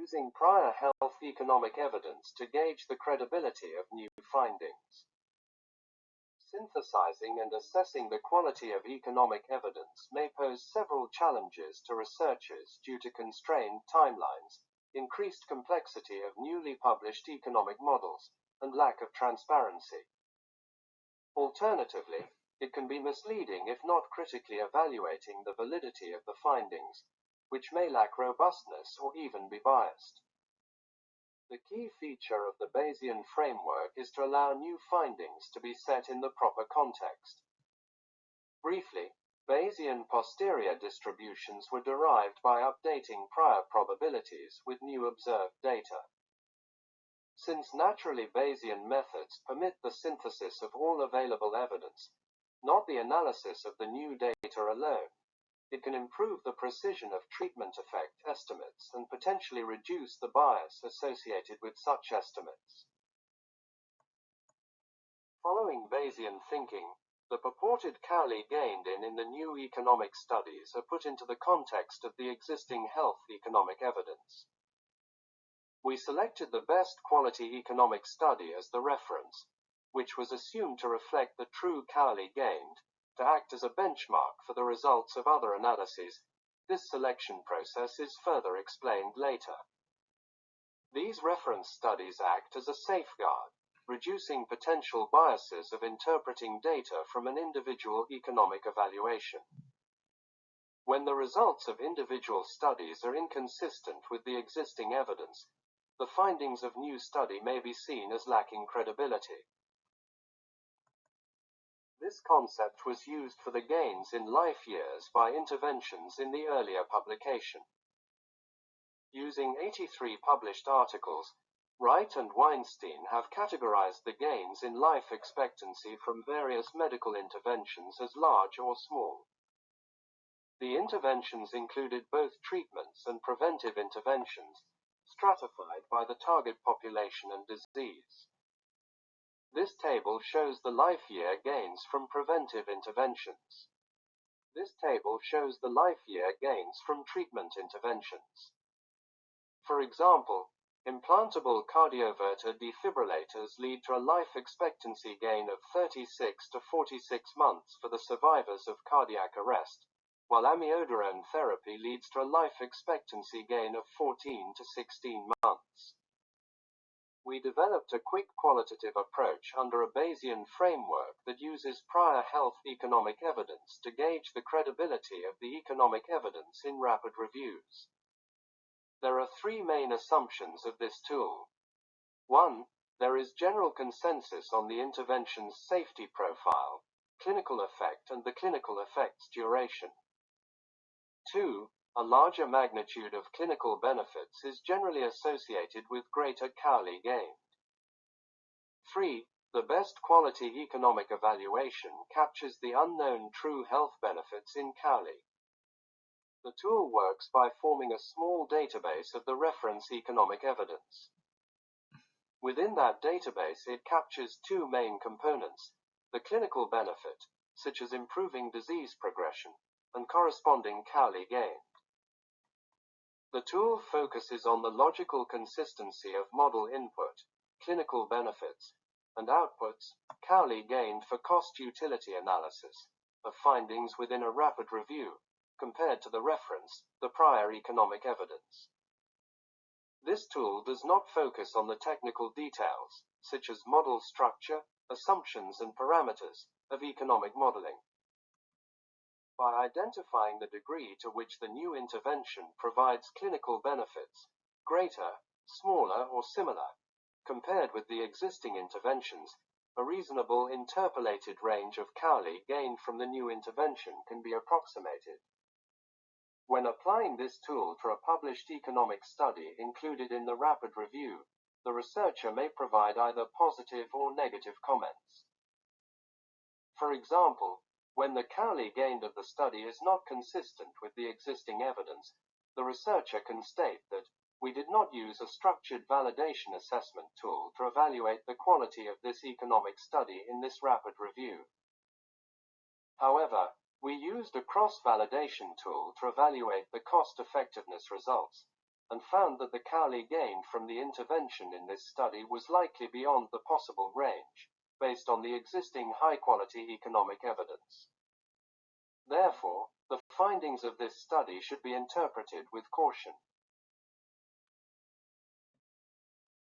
using prior health economic evidence to gauge the credibility of new findings. Synthesizing and assessing the quality of economic evidence may pose several challenges to researchers due to constrained timelines, increased complexity of newly published economic models, and lack of transparency. Alternatively, it can be misleading if not critically evaluating the validity of the findings, which may lack robustness or even be biased. The key feature of the Bayesian framework is to allow new findings to be set in the proper context. Briefly, Bayesian posterior distributions were derived by updating prior probabilities with new observed data. Since naturally Bayesian methods permit the synthesis of all available evidence, not the analysis of the new data alone, it can improve the precision of treatment effect estimates and potentially reduce the bias associated with such estimates. Following Bayesian thinking, the purported Cowley gained in the new economic studies are put into the context of the existing health economic evidence. We selected the best quality economic study as the reference, which was assumed to reflect the true Cowley gained, to act as a benchmark for the results of other analyses. This selection process is further explained later. These reference studies act as a safeguard, reducing potential biases of interpreting data from an individual economic evaluation. When the results of individual studies are inconsistent with the existing evidence, the findings of new study may be seen as lacking credibility. This concept was used for the gains in life years by interventions in the earlier publication. Using 83 published articles, Wright and Weinstein have categorized the gains in life expectancy from various medical interventions as large or small. The interventions included both treatments and preventive interventions, stratified by the target population and disease. This table shows the life year gains from preventive interventions. This table shows the life year gains from treatment interventions. For example, implantable cardioverter defibrillators lead to a life expectancy gain of 36 to 46 months for the survivors of cardiac arrest, while amiodarone therapy leads to a life expectancy gain of 14 to 16 months. We developed a quick qualitative approach under a Bayesian framework that uses prior health economic evidence to gauge the credibility of the economic evidence in rapid reviews. There are three main assumptions of this tool. 1. There is general consensus on the intervention's safety profile, clinical effect, and the clinical effect's duration. 2. A larger magnitude of clinical benefits is generally associated with greater Cowley gain. 3. The best quality economic evaluation captures the unknown true health benefits in Cowley. The tool works by forming a small database of the reference economic evidence. Within that database, it captures two main components: the clinical benefit, such as improving disease progression, and corresponding Cowley gain. The tool focuses on the logical consistency of model input, clinical benefits, and outputs, Cowley gained for cost-utility analysis, of findings within a rapid review, compared to the reference, the prior economic evidence. This tool does not focus on the technical details, such as model structure, assumptions, and parameters, of economic modeling. By identifying the degree to which the new intervention provides clinical benefits, greater, smaller, or similar, compared with the existing interventions, a reasonable interpolated range of Cowley gained from the new intervention can be approximated. When applying this tool to a published economic study included in the rapid review, the researcher may provide either positive or negative comments. For example, when the Cowley gained of the study is not consistent with the existing evidence, the researcher can state that we did not use a structured validation assessment tool to evaluate the quality of this economic study in this rapid review. However, we used a cross-validation tool to evaluate the cost-effectiveness results, and found that the Cowley gain from the intervention in this study was likely beyond the possible range, based on the existing high-quality economic evidence. Therefore, the findings of this study should be interpreted with caution.